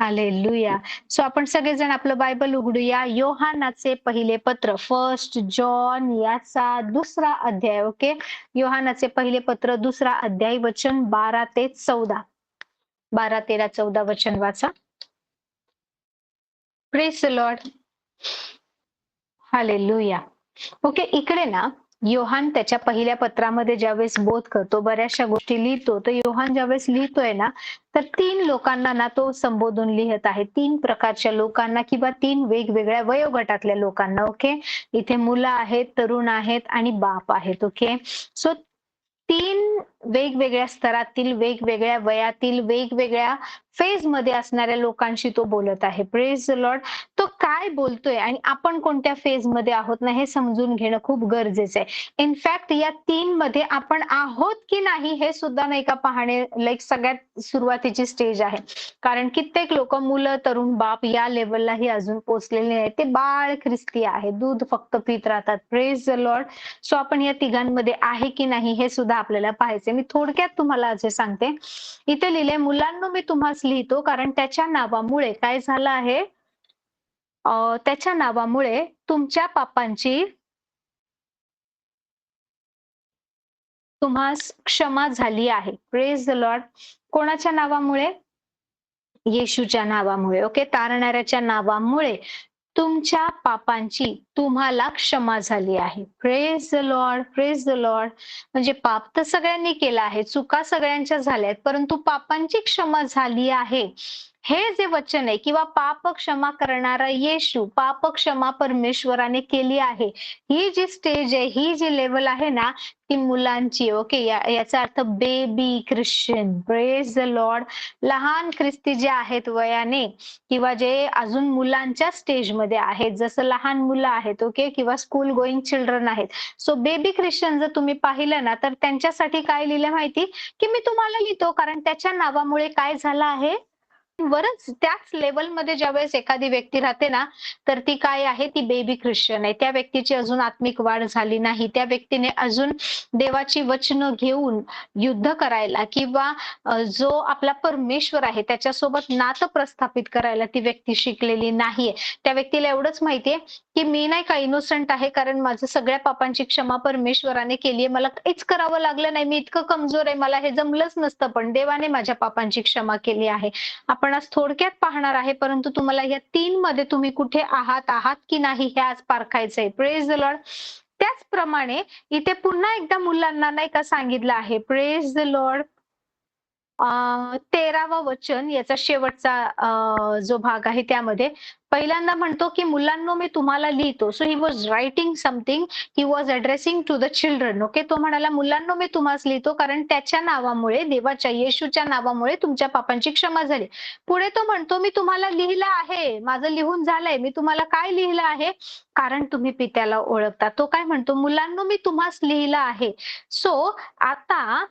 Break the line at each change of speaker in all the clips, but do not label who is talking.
Hallelujah. So आपण सगळेजण आपलं बायबल उघडूया. योहानाचे पहिले पत्र फर्स्ट जॉन याचा दुसरा अध्याय. ओके, योहानाचे पहिले पत्र दुसरा अध्याय वचन 12 ते 14. 12, 13, 14 वचन वाचा. Praise the Lord. Hallelujah. Okay, इकडे ना योहान त्याच्या पहिल्या पत्रामध्ये ज्यावेळेस बोध करतो, बऱ्याचशा गोष्टी लिहितो, तर योहान ज्यावेळेस लिहितोय ना, तर 3 लोकांना ना तो संबोधून लिहित आहे. 3 प्रकारच्या लोकांना किंवा 3 वेगवेगळ्या वयोगटातल्या लोकांना. ओके, इथे मुलं आहेत, तरुण आहेत आणि बाप आहेत. ओके, सो 3 वेगवेगळ्या स्तरातील, वेगवेगळ्या वयातील, वेगवेगळ्या फेज मध्ये असणाऱ्या लोकांशी तो बोलत आहे. Praise the Lord. तो काय बोलतोय आणि आपण कोणत्या फेज मध्ये आहोत ना, हे समजून घेणं खूप गरजेचं आहे. इनफॅक्ट या 3 मध्ये आपण आहोत की नाही हे सुद्धा नाही का पाहणे लाईक सगळ्यात सुरुवातीची स्टेज आहे. कारण कित्येक लोक मुलं, तरुण, बाप या लेवललाही अजून पोहोचलेले नाही. ते बाळ ख्रिस्ती आहे, दूध फक्त पित राहतात. Praise the Lord. सो आपण या तिघांमध्ये आहे की नाही हे सुद्धा आपल्याला पाहायचे. मी थोडक्यात तुम्हाला असे सांगते. इथे लिहिले, मुलांनो मी तुम्हास लिहितो कारण त्याच्या नावामुळे काय झालं आहे, त्याच्या नावामुळे तुमच्या पापांची तुम्हास क्षमा झाली आहे. Praise the Lord. कोणाच्या नावामुळे? येशूच्या नावामुळे. ओके, तारणाऱ्याच्या नावामुळे तुमच्या पापांची तुम्हाला क्षमा झाली आहे. Praise the Lord. Praise the Lord. म्हणजे पाप तर सगळ्यांनी केलं आहे, चुका सगळ्यांच्या झाल्यात, परंतु पापांची क्षमा झाली आहे. हे जे वचन आहे किंवा पाप क्षमा करणारा येशू, पाप क्षमा परमेश्वराने केली आहे. ही जी स्टेज आहे, ही जी लेवल आहे ना, ती मुलांची. ओके, याचा अर्थ baby Christian. Praise the Lord. लहान ख्रिस्ती जे आहेत वयाने किंवा जे अजून मुलांच्या स्टेजमध्ये आहेत, जसं लहान मुलं आहेत, ओके, किंवा स्कूल गोईंग चिल्ड्रन आहेत. सो बेबी ख्रिश्चन जर तुम्ही पाहिलं ना, तर त्यांच्यासाठी काय लिहिलं माहिती, की मी तुम्हाला लिहितो कारण त्याच्या नावामुळे काय झालं आहे. वरच त्याच लेवलमध्ये ज्यावेळेस एखादी व्यक्ती राहते ना, तर ती काय आहे, ती बेबी ख्रिश्चन आहे. त्या व्यक्तीची अजून आत्मिक वाढ झाली नाही. त्या व्यक्तीने अजून देवाची वचनं घेऊन युद्ध करायला किंवा जो आपला परमेश्वर आहे त्याच्यासोबत नातं प्रस्थापित करायला ती व्यक्ती शिकलेली नाहीये. त्या व्यक्तीला एवढंच माहितीये की मी नाही का इनोसंट आहे, कारण माझं सगळ्या पापांची क्षमा परमेश्वराने केलीये. मला काहीच करावं लागलं नाही. मी इतकं कमजोर आहे, मला हे जमलंच नसतं, पण देवाने माझ्या पापांची क्षमा केली आहे. आपण आज थोडक्यात पाहणार आहे, परंतु तुम्हाला या 3 मध्ये तुम्ही कुठे आहात की नाही हे आज पारखायचंय. Praise the Lord. त्याचप्रमाणे इथे पुन्हा एकदा मुलांना नाही का सांगितलं आहे. Praise the Lord. 13वं वचन याचा शेवटचा जो भाग आहे त्यामध्ये पहिल्यांदा म्हणतो की मुलांनो मी तुम्हाला लिहितो. So he was writing something, he was addressing to the children. Okay, तो म्हणाला मुलांनो मी तुम्हाला लिहितो कारण त्याच्या नावामुळे, देवाच्या येशूच्या नावामुळे तुमच्या पापांची क्षमा झाली. पुढे तो म्हणतो मी तुम्हाला लिहिलं आहे, माझं लिहून झालंय. मी तुम्हाला काय लिहिलं आहे, कारण तुम्ही पित्याला ओळखता. तो काय म्हणतो, मुलांनो मी तुम्हास लिहिलं आहे. सो आता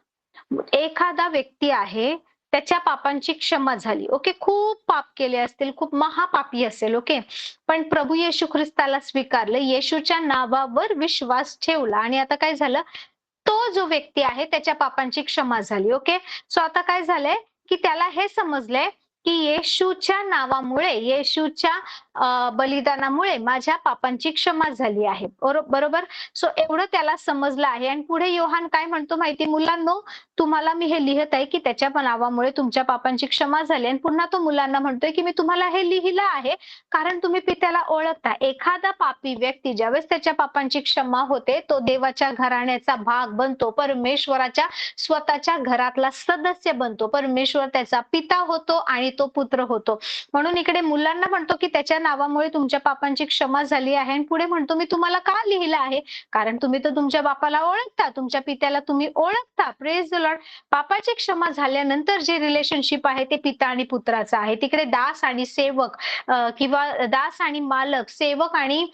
एखादा व्यक्ती आहे, त्याच्या पापांची क्षमा झाली. ओके, खूप पाप केले असतील, खूप महापापी असेल. ओके, पण प्रभू येशू ख्रिस्ताला स्वीकारलं, येशूच्या नावावर विश्वास ठेवला आणि आता काय झालं, तो जो व्यक्ती आहे त्याच्या पापांची क्षमा झाली. ओके, सो आता काय झालंय की त्याला हे समजलंय की येशूच्या नावामुळे, येशूच्या बलिदानामुळे माझ्या पापांची क्षमा झाली आहे. बरोबर. सो एवढं त्याला समजलं आहे आणि पुढे योहान काय म्हणतो माहिती, मुलांनो तुम्हाला मी हे लिहित आहे की त्याच्या नावामुळे तुमच्या पापांची क्षमा झाली. आणि पुन्हा तो मुलांना म्हणतोय की मी तुम्हाला हे लिहिलं आहे कारण तुम्ही पित्याला ओळखता. एखादा पापी व्यक्ती ज्यावेळेस त्याच्या पापांची क्षमा होते, तो देवाच्या घराण्याचा भाग बनतो, परमेश्वराच्या स्वतःच्या घरातला सदस्य बनतो. परमेश्वर त्याचा पिता होतो आणि तो पुत्र होतो. म्हणून इकडे मुलांना म्हणतो की त्याच्या नावामुळे तुमच्या पापांची क्षमा झाली आहे आणि पुढे म्हणतो मी तुम्हाला का लिहिलं आहे, कारण तुम्ही तर तुमच्या बापाला ओळखता, तुमच्या पित्याला तुम्ही ओळखता. Praise the Lord. पापाची क्षमा झाल्यानंतर जे रिलेशनशिप आहे ते पिता आणि पुत्राचं आहे. तिकडे दास आणि सेवक किंवा दास आणि मालक, सेवक आणि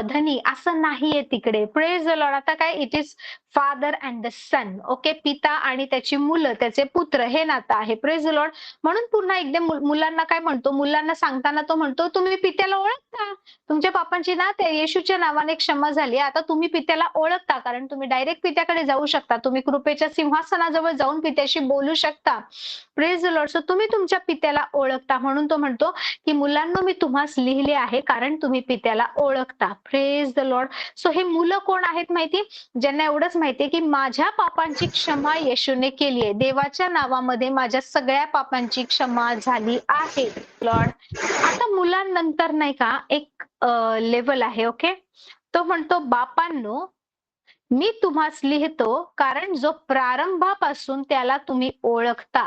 धनी असं नाहीये तिकडे. Praise the Lord. आता काय, it is father and the son. Okay, पिता आणि त्याची मुलं, त्याचे पुत्र हे नातं आहे. Praise the Lord. म्हणून पुन्हा एकदा मुलांना काय म्हणतो, मुलांना सांगताना तो म्हणतो, तुम्ही पित्याला ओळखता. तुमच्या पापांची ना त्या येशूच्या नावाने क्षमा झाली. आता तुम्ही पित्याला ओळखता, कारण तुम्ही डायरेक्ट पित्याकडे जाऊ शकता. तुम्ही कृपेच्या सिंहासनाजवळ जाऊन पित्याशी बोलू शकता. Praise the Lord. सो तुम्ही तुमच्या पित्याला ओळखता, म्हणून तो म्हणतो की मुलांनो मी तुम्हास लिहिले आहे कारण तुम्ही पित्याला ओळखता. Praise the Lord. सो हे मुलं कोण आहेत माहिती? ज्यांना एवढंच माहितीये की माझ्या पापांची क्षमा येशूने केली आहे. देवाच्या नावामध्ये माझ्या सगळ्या पापांची क्षमा झाली आहे. लॉर्ड. आता मुलांनंतर नाही का एक लेव्हल आहे. ओके, तो म्हणतो बापांनो मी तुम्हास लिहितो कारण जो प्रारंभापासून त्याला तुम्ही ओळखता.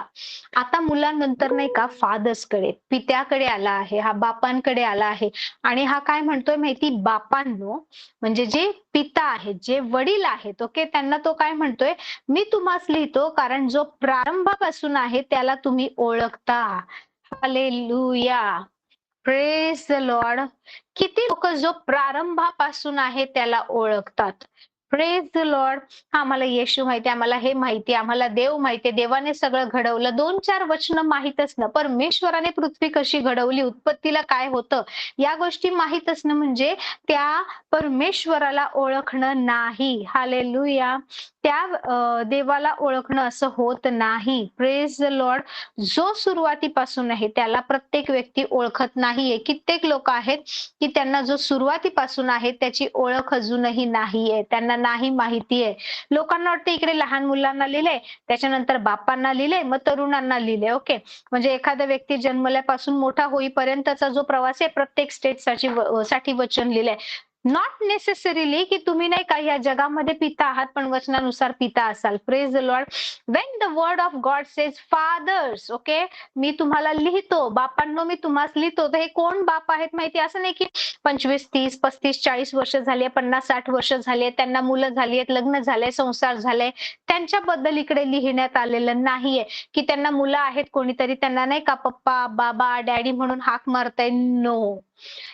आता मुलांनंतर नाही का फादर्सकडे, पित्याकडे आला आहे, हा बापांकडे आला आहे. आणि हा काय म्हणतोय माहिती? बापांनो म्हणजे जे पिता आहेत, जे वडील आहेत, ओके, त्यांना तो काय म्हणतोय? मी तुम्हास लिहितो कारण जो प्रारंभापासून आहे त्याला तुम्ही ओळखता. हालेलुया. Praise the Lord. किती लोक जो प्रारंभापासून आहे त्याला ओळखतात. Praise the Lord. हा, आम्हाला येशू माहिती, आम्हाला हे माहिती, आम्हाला देव माहिती, देवाने सगळं घडवलं. 2-4 वचनं माहित असणं, परमेश्वराने पृथ्वी कशी घडवली, उत्पत्तीला काय होतं, या गोष्टी माहित असणं म्हणजे त्या परमेश्वराला ओळखणं नाही. हालेलुया. त्या देवाला ओळखणं असं होत नाही. Praise the Lord. जो सुरुवातीपासून आहे त्याला प्रत्येक व्यक्ती ओळखत नाहीये. कित्येक लोक आहेत की त्यांना जो सुरुवातीपासून आहे त्याची ओळख अजूनही नाहीये, त्यांना नाही माहिती आहे. लोकांना वाटतं इकडे लहान मुलांना लिहिलंय, त्याच्यानंतर बापांना लिहिलंय, मग तरुणांना लिहिलंय. ओके, म्हणजे एखादा व्यक्ती जन्मल्यापासून मोठा होईपर्यंतचा जो प्रवास आहे प्रत्येक साठी वचन लिहिलंय. नॉट नेसेसरीली की तुम्ही नाही का या जगामध्ये पिता आहात पण वचनानुसार पिता असाल. Praise the Lord. When the word of God says fathers, okay, मी तुम्हाला लिहितो, बापांनो मी तुम्हाला लिहितो. तर हे कोण बाप आहेत माहिती? असं नाही की 25, 30, 35, 40 वर्ष झाली, 50, 60 वर्ष झाली, त्यांना मुलं झाली आहेत, लग्न झालंय, संसार झालाय, त्यांच्याबद्दल इकडे लिहिण्यात आलेलं नाहीये की त्यांना मुलं आहेत, कोणीतरी त्यांना नाही का पप्पा, बाबा, डॅडी म्हणून हाक मारताय. नो.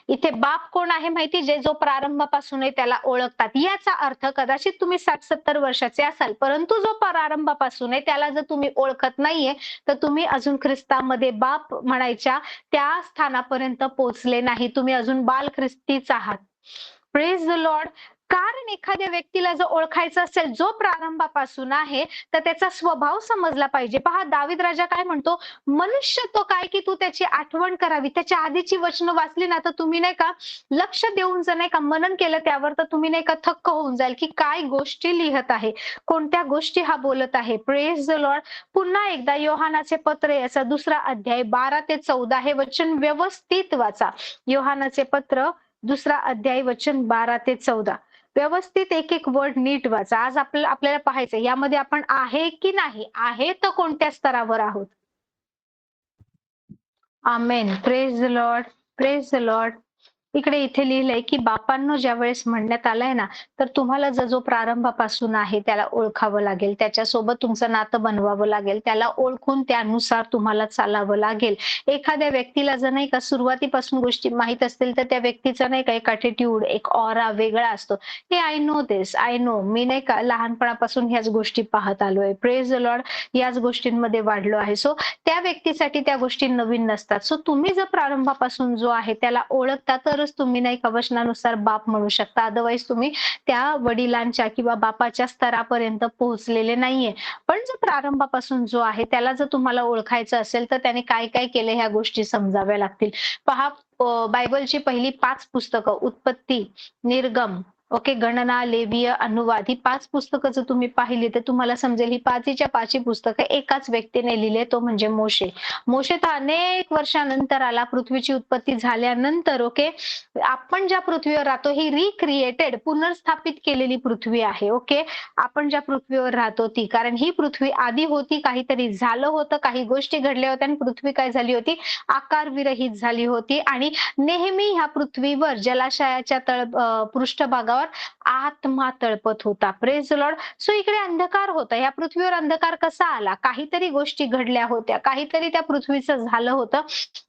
इथे बाप कोण आहे माहिती? जे जो प्रारंभापासून आहे त्याला ओळखतात. याचा अर्थ कदाचित तुम्ही 60-70 वर्षाचे असाल, परंतु जो प्रारंभापासून आहे त्याला जर तुम्ही ओळखत नाहीये तर तुम्ही अजून ख्रिस्तामध्ये बाप म्हणायच्या त्या स्थानापर्यंत पोहोचले नाही. तुम्ही अजून बाल ख्रिस्तीच आहात. Praise the Lord. कारण एखाद्या व्यक्तीला जर ओळखायचं असेल जो प्रारंभापासून आहे तर त्याचा स्वभाव समजला पाहिजे. पहा, दावीद राजा काय म्हणतो? मनुष्य तो काय की तू त्याची आठवण करावी. त्याच्या आधीची वचनं वाचली ना तर तुम्ही नाही का लक्ष देऊन जर नाही का मनन केलं त्यावर तर तुम्ही नाही का थक्क होऊन जाईल की काय गोष्टी लिहत आहे, कोणत्या गोष्टी हा बोलत आहे. Praise the Lord. पुन्हा एकदा योहानाचे पत्र याचा 2रा अध्याय 12 ते 14 हे वचन व्यवस्थित वाचा. योहानाचे पत्र 2रा अध्याय वचन 12 ते 14. व्यवस्थित एक एक वर्ड नीट वाचा. आज आपल्याला पाहायचं यामध्ये आपण आहे की नाही, आहे तर कोणत्या स्तरावर आहोत. Amen. Praise the Lord. Praise the Lord. इथे लिहिलंय की बापांनो ज्या वेळेस म्हणण्यात आलंय ना तर तुम्हाला जो प्रारंभापासून आहे त्याला ओळखावं लागेल, त्याच्यासोबत तुमचं नातं बनवावं लागेल, त्याला ओळखून त्यानुसार तुम्हाला चालावं लागेल. एखाद्या व्यक्तीला जर नाही का सुरुवातीपासून गोष्टी माहित असतील तर त्या व्यक्तीचा नाही का एक अटिट्यूड, एक ऑरा वेगळा असतो. हे I know this, I know. मी नाही का लहानपणापासून ह्याच गोष्टी पाहत आलोय. Praise the Lord. याच गोष्टींमध्ये वाढलो आहे. सो त्या व्यक्तीसाठी त्या गोष्टी नवीन नसतात. सो तुम्ही जर प्रारंभापासून जो आहे त्याला ओळखता तरच तुम्ही नाही का वचनानुसार बाप म्हणू शकता. अदरवाईज तुम्ही त्या वडिलांच्या किंवा बापाच्या स्तरापर्यंत पोहोचलेले नाहीये. पण जो प्रारंभापासून जो आहे त्याला जर तुम्हाला ओळखायचं असेल तर त्याने काय काय केले ह्या गोष्टी समजाव्या लागतील. पहा, बायबलची पहिली 5 पुस्तकं उत्पत्ती, निर्गम, ओके, गणना, लेवीय, अनुवाद ही 5 पुस्तकं जर तुम्ही पाहिली तर तुम्हाला समजेल ही 5च्या 5 पुस्तकं एकाच व्यक्तीने लिहिले, तो म्हणजे मोशे. मोशे तर अनेक वर्षानंतर आला. पृथ्वीची उत्पत्ती झाल्यानंतर, ओके, आपण ज्या पृथ्वीवर राहतो ही रिक्रिएटेड, पुनर्स्थापित केलेली पृथ्वी आहे. ओके, आपण ज्या पृथ्वीवर राहतो ती, कारण ही पृथ्वी आधी होती, काहीतरी झालं होतं, काही गोष्टी घडल्या होत्या आणि पृथ्वी काय झाली होती? आकारविरहित झाली होती. आणि नेहमी ह्या पृथ्वीवर जलाशयाच्या पृष्ठभागावर म्हटल्यावर आत्मा तळपत होता. Praise the Lord. सो इकडे अंधकार होता. या पृथ्वीवर अंधकार कसा आला? काहीतरी गोष्टी घडल्या होत्या. काहीतरी त्या पृथ्वीचं झालं होतं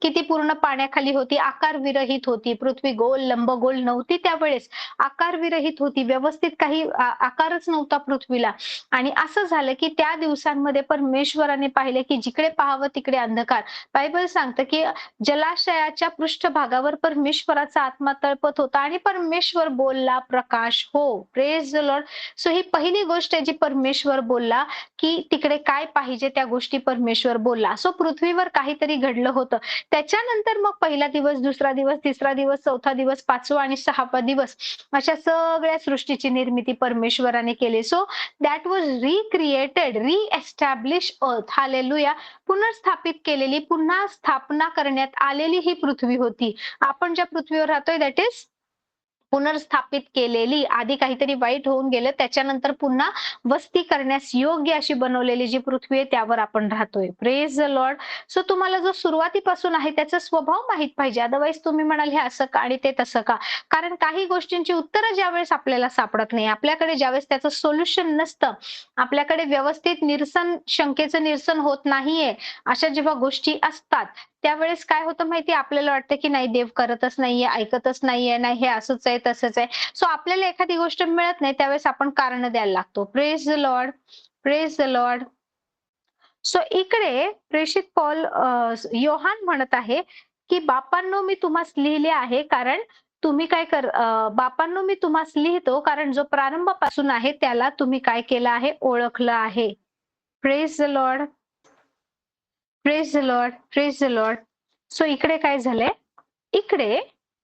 की ती पूर्ण पाण्याखाली होती, आकार विरहित होती. पृथ्वी गोल, लंबगोल नव्हती त्यावेळेस. आकार विरहित होती. व्यवस्थित काही आकारच नव्हता पृथ्वीला. आणि असं झालं की त्या दिवसांमध्ये परमेश्वराने पाहिले की जिकडे पाहावं तिकडे अंधकार. बायबल सांगतं की जलाशयाच्या पृष्ठभागावर परमेश्वराचा आत्मा तळपत होता आणि परमेश्वर बोलला, प्रकाश हो. Praise the Lord. सो ही पहिली गोष्ट आहे जी परमेश्वर बोलला की तिकडे काय पाहिजे त्या गोष्टी परमेश्वर बोलला. सो पृथ्वीवर काहीतरी घडलं होतं. त्याच्यानंतर मग पहिला दिवस, दुसरा दिवस, तिसरा दिवस, चौथा दिवस, पाचवा आणि सहावा दिवस अशा सगळ्या सृष्टीची निर्मिती परमेश्वराने केली. सो दॅट वॉज रिक्रिएटेड, रिएस्टॅब्लिश अर्थ. हालेलुया. पुनर्स्थापित केलेली, पुन्हा स्थापना करण्यात आलेली ही पृथ्वी होती. आपण ज्या पृथ्वीवर राहतोय दॅट इज पुनर्स्थापित केलेली. आधी काहीतरी वाईट होऊन गेलं, त्याच्यानंतर पुन्हा वस्ती करण्यास योग्य अशी बनवलेली जी पृथ्वी आहे त्यावर आपण राहतोय. Praise the Lord. सो तुम्हाला जो सुरुवातीपासून आहे त्याचा स्वभाव माहित पाहिजे. अदरवाईज तुम्ही म्हणाल हे असं का आणि ते तसं का? कारण काही गोष्टींची उत्तरं ज्यावेळेस आपल्याला सापडत नाही, आपल्याकडे ज्यावेळेस त्याचं सोल्युशन नसतं, आपल्याकडे व्यवस्थित शंकेचं निरसन होत नाहीये, अशा जेव्हा गोष्टी असतात त्यावेळेस काय होतं माहिती, आपल्याला वाटतं की नाही देव करतच नाहीये, ऐकतच नाहीये, नाही हे असंच आहे तसंच आहे. सो आपल्याला एखादी गोष्ट मिळत नाही त्यावेळेस आपण कारण द्यायला लागतो. Praise the Lord. Praise the Lord. So इकडे प्रेषित पौल योहान म्हणत आहे की बापांनो मी तुम्हास लिहिले आहे कारण तुम्ही बापांनो मी तुम्हास लिहितो कारण जो प्रारंभापासून आहे त्याला तुम्ही काय केलं आहे, ओळखलं आहे. Praise the Lord. Praise the Lord. Praise the Lord. So इकडे काय झालंय, इकडे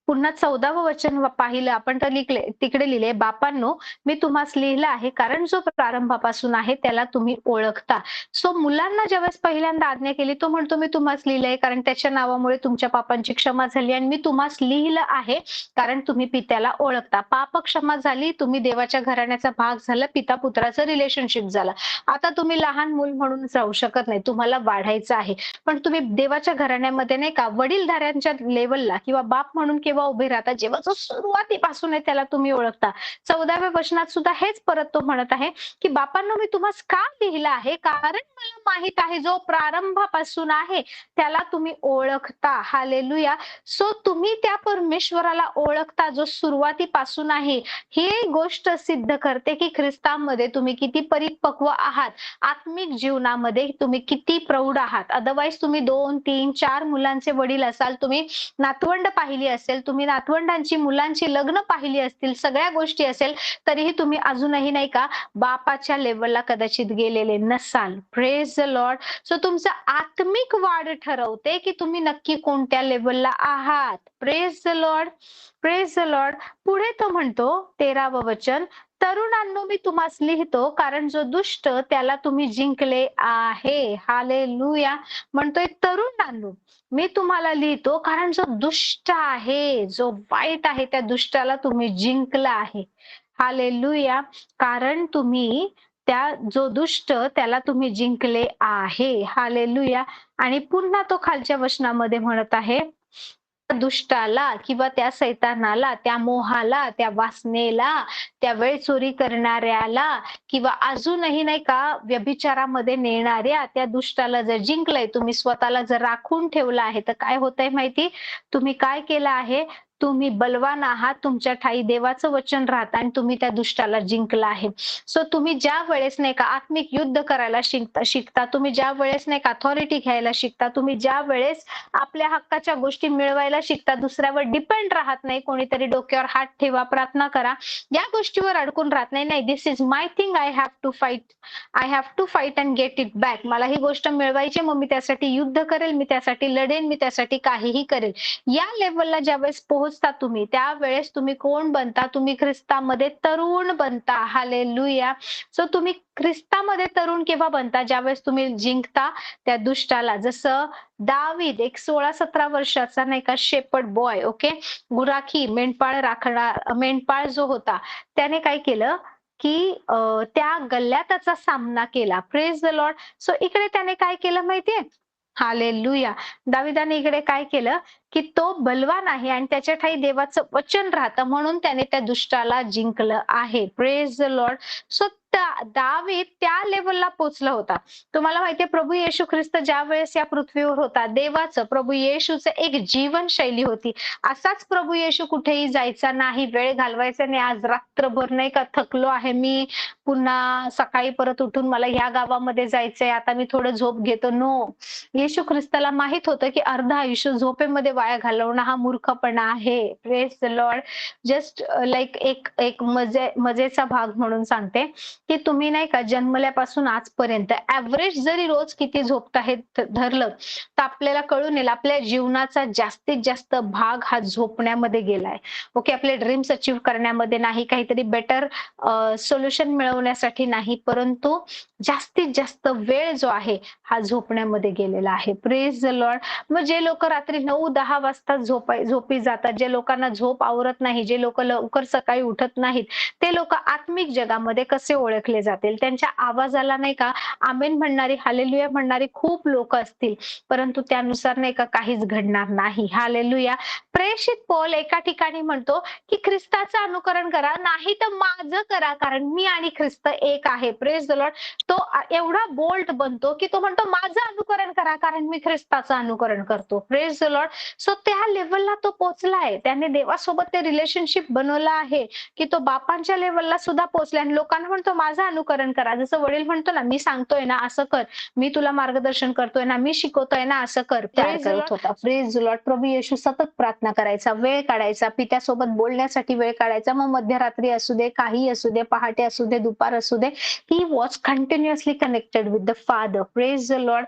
पुन्हा 14वं वचन पाहिलं आपण तर तिकडे लिहिले, बापांनो मी तुम्हास लिहिलं आहे कारण जो प्रारंभापासून आहे त्याला तुम्ही ओळखता. सो मुलांना ज्यावेळेस पहिल्यांदा आज्ञा केली तो म्हणतो मी तुम्हास लिहिलंय कारण त्याच्या नावामुळे तुमच्या पापांची क्षमा झाली आणि मी तुम्हास लिहिलं आहे कारण तुम्ही पित्याला ओळखता. पाप क्षमा झाली, तुम्ही देवाच्या घराण्याचा भाग झाला, पिता पुत्राचं रिलेशनशिप झालं. आता तुम्ही लहान मूल म्हणून राहू शकत नाही, तुम्हाला वाढायचं आहे. पण तुम्ही देवाच्या घराण्यामध्ये नाही का वडीलधाऱ्यांच्या लेवलला किंवा बाप म्हणून केव्हा उभे राहता, जेव्हा जो सुरुवातीपासून आहे त्याला तुम्ही ओळखता. 14व्या वचनात सुद्धा हेच परत तो म्हणत आहे की बापांनो मी तुम्हास का लिहिलं आहे कारण मला माहित आहे जो प्रारंभापासून आहे त्याला तुम्ही ओळखता. हालेलुया. सो तुम्ही त्या परमेश्वराला ओळखता जो सुरुवातीपासून आहे. ही गोष्ट सिद्ध करते की ख्रिस्तामध्ये तुम्ही किती परिपक्व आहात, आत्मिक जीवनामध्ये तुम्ही किती प्रौढ आहात. अदरवाईज तुम्ही 2, 3, 4 मुलांचे वडील असाल, तुम्ही नातवंड पाहिली असेल, तुम्ही नातवंडांची मुलांची लग्न पाहिली असतील, सगळ्या गोष्टी असेल, तरीही तुम्ही अजूनही नाही का बापाच्या लेवलला कदाचित गेलेले नसाल. Praise the Lord. सो तुमचं आत्मिक वाढ ठरवते की तुम्ही नक्की कोणत्या लेवलला आहात. Praise the Lord. Praise the Lord. पुढे तो म्हणतो 13वं वचन, तरुणांनो मी तुम्हास लिहितो कारण जो दुष्ट त्याला तुम्ही जिंकले आहे. हालेलुया. म्हणतोय तरुणांनो मी तुम्हाला लिहितो कारण जो दुष्ट आहे, जो वाईट आहे त्या दुष्टाला तुम्ही जिंकला आहे. हालेलुया. कारण तुम्ही जो दुष्ट त्याला तुम्ही जिंकले आहे. हालेलुया. आणि पुन्हा तो खालच्या वचनामध्ये म्हणत आहे दुष्टाला किंवा त्या सैतानाला, त्या मोहाला, त्या वासनेला, त्या वेळ चोरी करणाऱ्याला किंवा अजूनही नाही का व्यभिचारामध्ये नेणाऱ्या त्या दुष्टाला जर जिंकलंय, तुम्ही स्वतःला जर राखून ठेवलं आहे तर काय होतंय माहिती, तुम्ही काय केलं आहे, तुम्ही बलवान आहात, तुमच्या ठाई देवाचं वचन राहतं आणि तुम्ही त्या दुष्टाला जिंकला आहे. सो तुम्ही ज्या वेळेस नाही का आत्मिक युद्ध करायला शिकता, तुम्ही ज्या वेळेस नाही का अथॉरिटी घ्यायला शिकता, तुम्ही ज्या वेळेस आपल्या हक्काच्या गोष्टी मिळवायला शिकता, दुसऱ्यावर डिपेंड राहत नाही, कोणीतरी डोक्यावर हात ठेवा, प्रार्थना करा, या गोष्टीवर अडकून राहत नाही. नाही, this is my thing, I have to fight and get it back. मला ही गोष्ट मिळवायची, मग मी त्यासाठी युद्ध करेल, मी त्यासाठी लढेन, मी त्यासाठी काहीही करेल. या लेवलला ज्यावेळेस पोहोचता तुम्ही, त्यावेळेस तुम्ही कोण बनता, तुम्ही ख्रिस्तामध्ये तरुण बनता. हालेलुया. सो तुम्ही ख्रिस्तामध्ये तरुण केव्हा बनता, ज्यावेळेस तुम्ही जिंकता त्या दुष्टाला. जसं दावीद एक 16-17 वर्षाचा नाही का शेपर्ड बॉय, ओके, गुराखी मेंढपाळ जो होता त्याने काय केलं की त्या गल्ल्याताचा सामना केला. Praise the Lord. सो इकडे त्याने काय केलं माहितीये, हालेलुया, दाविदाने इकडे काय केलं की तो बलवान आहे आणि त्याच्या ठायी देवाचं वचन राहतं, म्हणून त्याने त्या दुष्टाला जिंकलं आहे. Praise the Lord. सो दावीद त्या लेव्हलला पोहोचला होता. तुम्हाला माहितीये प्रभू येशू ख्रिस्त ज्या वेळेस या पृथ्वीवर होता, देवाचं प्रभू येशूचं एक जीवनशैली होती. असाच प्रभू येशू कुठेही जायचा नाही, वेळ घालवायचा नाही. आज रात्रभर नाही का थकलो आहे मी, पुन्हा सकाळी परत उठून मला ह्या गावामध्ये जायचंय, आता मी थोडं झोप घेतो. नो. येशू ख्रिस्ताला माहित होतं की अर्ध आयुष्य झोपेमध्ये वाया घालवणं हा मूर्खपणा आहे. Praise the Lord. Just like एक एक मजेचा भाग म्हणून सांगते, की तुम्ही नाही का जन्मल्यापासून आजपर्यंत ॲव्हरेज जरी रोज किती झोपताहेत धरलं, तर आपल्याला कळून येईल आपल्या जीवनाचा जास्तीत जास्त भाग हा झोपण्यामध्ये गेलाय. ओके. आपले ड्रीम्स अचीव्ह करण्यामध्ये नाही, काहीतरी बेटर सोल्युशन मिळवण्यासाठी नाही, परंतु जास्तीत जास्त वेळ जो आहे हा झोपण्यामध्ये गेलेला आहे. Praise the Lord. मग जे लोक रात्री 9-10 वाजता झोपी जातात, जे लोकांना झोप आवरत नाही, जे लोक लवकर सकाळी उठत नाहीत, ते लोक आत्मिक जगामध्ये कसे ओळखले जातील? त्यांच्या आवाजाला नाही का आमेन म्हणणारी, हालेलुया म्हणणारी खूप लोक असतील, परंतु त्यानुसार नाही का काहीच घडणार नाही. हालेलुया. प्रेषित पौल एका ठिकाणी म्हणतो की ख्रिस्ताचं अनुकरण करा, नाही तर माझं करा, कारण मी आणि ख्रिस्त एक आहे. Praise the Lord. तो एवढा बोल्ड बनतो की तो म्हणतो माझं अनुकरण करा, कारण मी ख्रिस्ताचं अनुकरण करतो. Praise the Lord. सो त्या लेव्हलला तो पोहोचलाय. त्याने देवासोबत ते रिलेशनशिप बनवलं आहे की तो बापांच्या लेव्हलला सुद्धा पोहोचलाय आणि लोकांना म्हणतो माझं अनुकरण करा. जसं वडील म्हणतो ना, मी सांगतोय ना असं कर, मी तुला मार्गदर्शन करतोय ना, मी शिकवतोय ना असं कर. प्रेज करत होता. Praise the Lord. प्रभू येशू सतत प्रार्थना करायचा, वेळ काढायचा, पित्यासोबत बोलण्यासाठी वेळ काढायचा. मग मध्यरात्री असू दे, काही असू दे, पहाटे असू दे, दुपार असू दे, he was continuously connected with the Father. Praise the Lord.